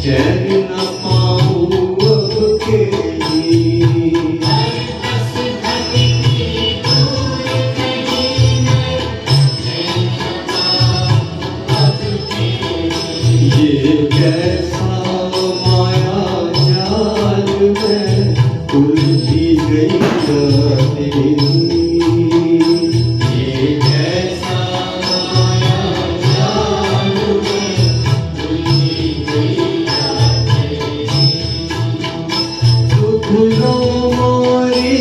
चैन न पाऊं अब अकेली। ये कैसा माया जाल में उलझी गई तेरी। ये कैसा माया जाल में उलझी गई तेरी। सुख लो मोरी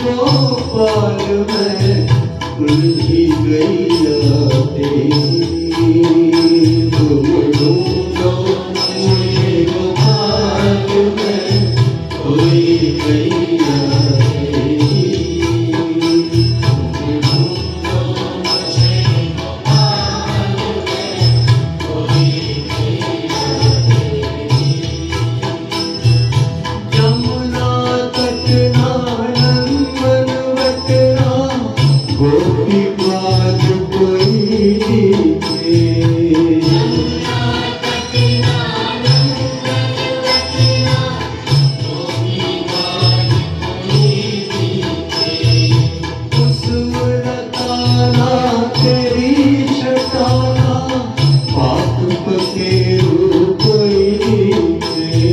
गोपाल में उलझी गई तेरी। तुम ढूंढो मुझे गोपाल में खोई गई तेरी। तुम ढूंढो मुझे गोपाल में खोई गई तेरी। यमुना तट नंदन वटना गोपी बाज कोई दिखे। तेरी शताना पाप पकेरू कोई दिखे।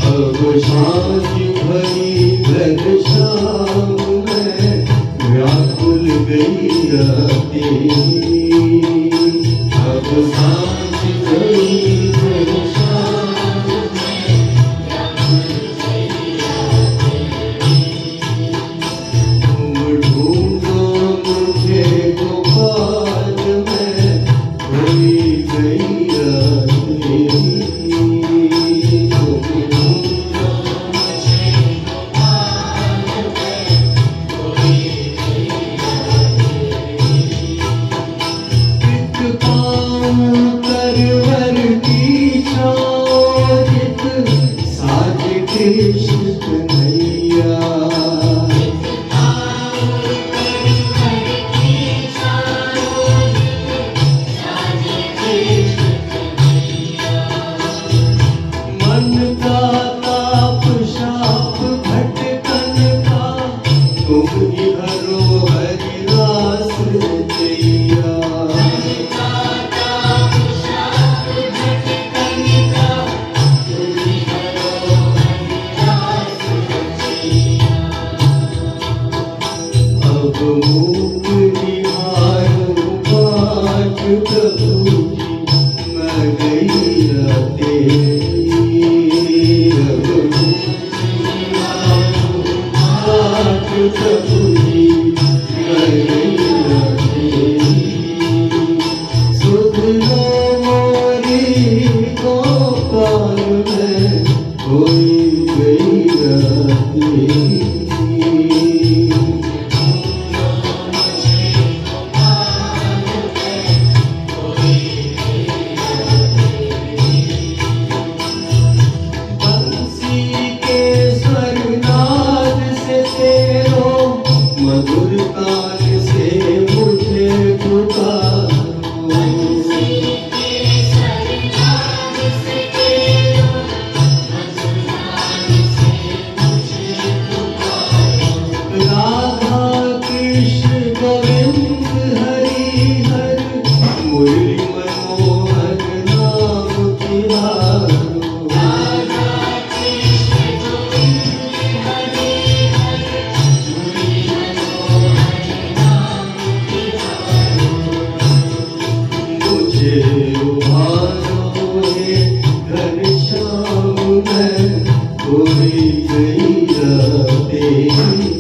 अब सांझ भरी घनश्याम में व्याकुल गई तेरी। अब सांझ भरी घनश्याम में व्याकुल गई तेरी। तुम ढूंढो मुझे गोपाल में खोई गई तेरी। करवर की चोरित साज कृष्ण कन्हैया। मन का ताप शाप भटकन का तुम ही हरो हरिदास जैया। अब मूक निहारूं पाठ प्रभु की मैं गई तेरी। अब मूक निहारूं पाठ प्रभु की मैं गई तेरी। सुध लो मोरी गोपाल में खोई गई तेरी। मधुर ताल से मुझे पुकारो। राधा कृष्ण गोविंद हरि हर मुरली मनोहर नाम तिहारो। उभारो हे घनश्याम में खोई गई तेरी।